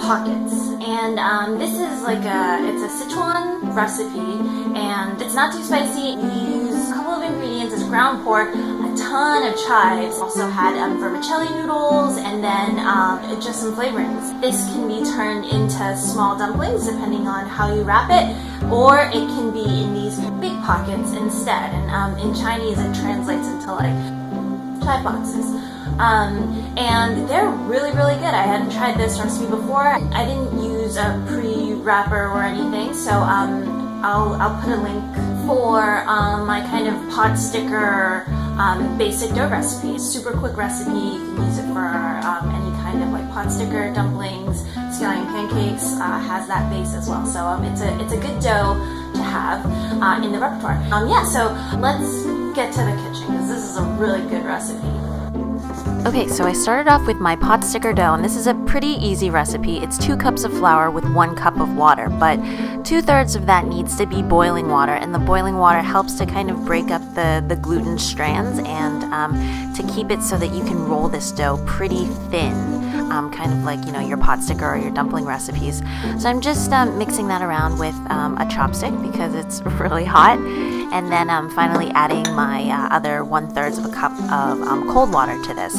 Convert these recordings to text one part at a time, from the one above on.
Pockets, and this is it's a Sichuan recipe, and it's not too spicy. We use a couple of ingredients: it's ground pork, a ton of chives, also had vermicelli noodles, and then just some flavorings. This can be turned into small dumplings depending on how you wrap it, or it can be in these big pockets instead, and in Chinese it translates into like Chive Boxes. And they're really, really good. I hadn't tried this recipe before. I didn't use a pre-wrapper or anything, so I'll put a link for my kind of pot sticker basic dough recipe. Super quick recipe. You can use it for any kind of like pot sticker, dumplings, scallion pancakes. Has that base as well. So it's a good dough to have in the repertoire. So let's get to the kitchen because this is a really good recipe. Okay, so I started off with my pot sticker dough, and this is a pretty easy recipe. It's 2 cups of flour with 1 cup of water, but 2/3 of that needs to be boiling water, and the boiling water helps to kind of break up the gluten strands and to keep it so that you can roll this dough pretty thin, kind of like, your pot sticker or your dumpling recipes. So I'm just mixing that around with a chopstick because it's really hot, and then finally adding my other 1/3 of a cup of cold water to this.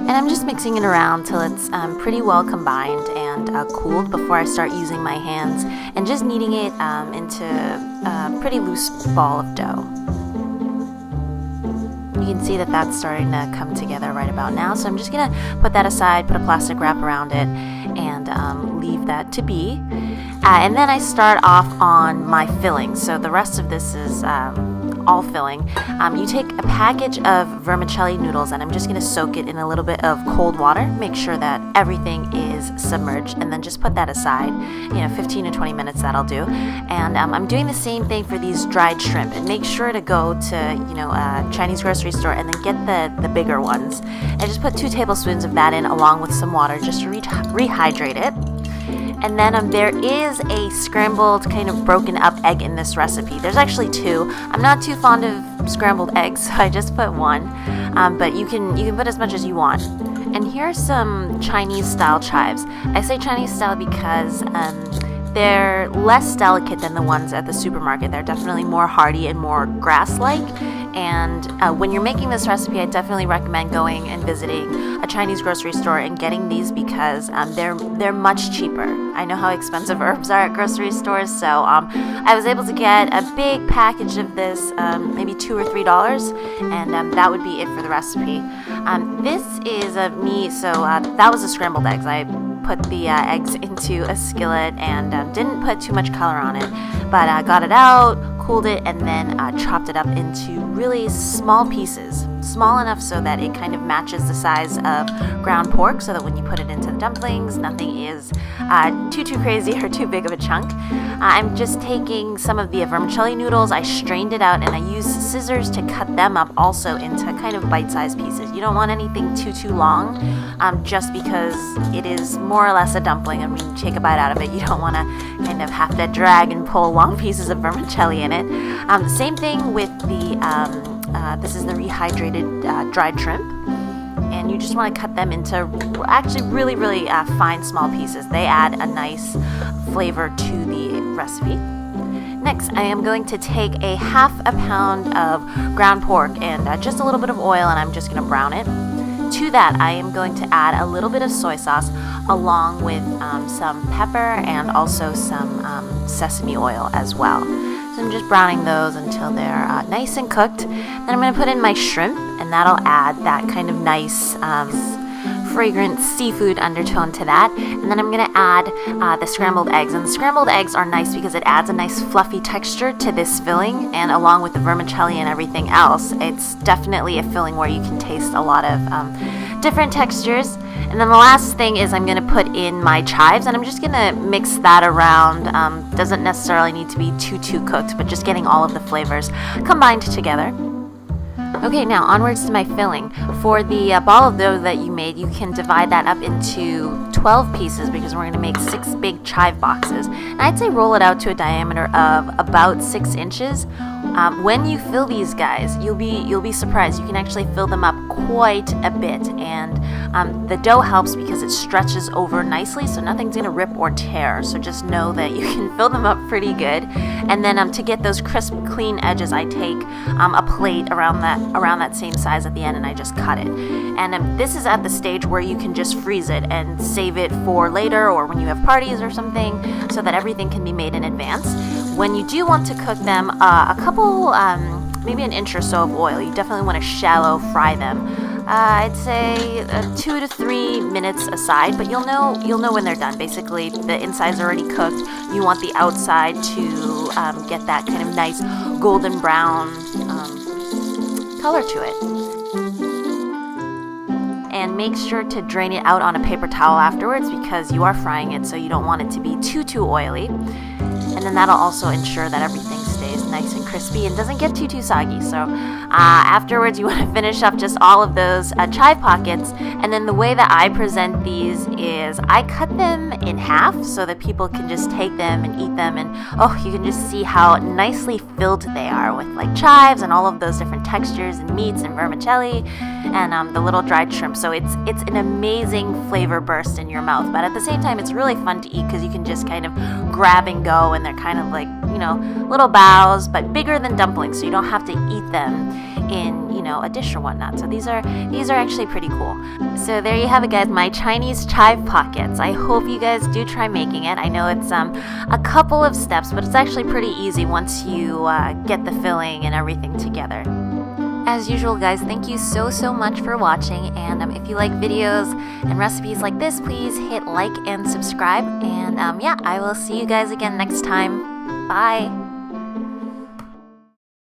And I'm just mixing it around till it's pretty well combined and cooled before I start using my hands and just kneading it into a pretty loose ball of dough. You can see that that's starting to come together right about now, so I'm just going to put that aside, put a plastic wrap around it, and leave that to be. And then I start off on my filling. So the rest of this is all filling. You take a package of vermicelli noodles, and I'm just going to soak it in a little bit of cold water. Make sure that everything is submerged, and then just put that aside. 15 to 20 minutes, that'll do. And I'm doing the same thing for these dried shrimp. And make sure to go to a Chinese grocery store and then get the bigger ones. And just put 2 tablespoons of that in along with some water just to rehydrate it. And then there is a scrambled kind of broken up egg in this recipe. There's actually 2. I'm not too fond of scrambled eggs, so I just put 1. But you can put as much as you want. And here are some Chinese style chives. I say Chinese style because they're less delicate than the ones at the supermarket. They're definitely more hearty and more grass-like. And when you're making this recipe, I definitely recommend going and visiting a Chinese grocery store and getting these because they're much cheaper. I know how expensive herbs are at grocery stores, so I was able to get a big package of this, maybe $2 or $3, and that would be it for the recipe. This is that was the scrambled eggs. I put the eggs into a skillet and didn't put too much color on it, but I got it out, cooled it, and then chopped it up into really small pieces, small enough so that it kind of matches the size of ground pork, so that when you put it into the dumplings, nothing is too crazy or too big of a chunk. I'm just taking some of the vermicelli noodles. I strained it out and I used scissors to cut them up also into kind of bite-sized pieces. You don't want anything too long, just because it is more or less a dumpling, and when you take a bite out of it, you don't want to kind of have to drag and pull long pieces of vermicelli in it. Same thing with this is the rehydrated dried shrimp, and you just want to cut them into actually really, really fine small pieces. They add a nice flavor to the recipe. Next, I am going to take a 1/2 pound of ground pork and just a little bit of oil, and I'm just going to brown it. To that, I am going to add a little bit of soy sauce along with some pepper and also some sesame oil as well. So I'm just browning those until they're nice and cooked. Then I'm going to put in my shrimp, and that'll add that kind of nice fragrant seafood undertone to that. And then I'm going to add the scrambled eggs. And the scrambled eggs are nice because it adds a nice fluffy texture to this filling, and along with the vermicelli and everything else, it's definitely a filling where you can taste a lot of different textures. And then the last thing is I'm going to put in my chives, and I'm just going to mix that around. Doesn't necessarily need to be too cooked, but just getting all of the flavors combined together. Okay, now onwards to my filling. For the ball of dough that you made, you can divide that up into 12 pieces because we're going to make 6 big chive boxes. And I'd say roll it out to a diameter of about 6 inches. When you fill these guys, you'll be surprised. You can actually fill them up quite a bit, and the dough helps because it stretches over nicely, so nothing's gonna rip or tear. So just know that you can fill them up pretty good. And then to get those crisp, clean edges, I take a plate around that same size at the end, and I just cut it. And this is at the stage where you can just freeze it and save it for later or when you have parties or something, so that everything can be made in advance. When you do want to cook them, a couple, maybe an inch or so of oil. You definitely want to shallow fry them. I'd say 2 to 3 minutes aside, but you'll know when they're done. Basically, the inside's already cooked. You want the outside to get that kind of nice golden brown color to it. And make sure to drain it out on a paper towel afterwards because you are frying it, so you don't want it to be too oily. And then that'll also ensure that everything stays nice and crispy and doesn't get too soggy. So afterwards, you want to finish up just all of those chive pockets. And then the way that I present these is I cut them in half so that people can just take them and eat them. And you can just see how nicely filled they are with like chives and all of those different textures and meats and vermicelli and the little dried shrimp. So it's an amazing flavor burst in your mouth. But at the same time, it's really fun to eat because you can just kind of grab and go, and they're kind of like, little bows, but bigger than dumplings, so you don't have to eat them in, a dish or whatnot. So these are actually pretty cool. So there you have it, guys, my Chinese chive pockets. I hope you guys do try making it. I know it's a couple of steps, but it's actually pretty easy once you get the filling and everything together. As usual, guys, thank you so much for watching, and if you like videos and recipes like this, please hit like and subscribe, and I will see you guys again next time. Bye!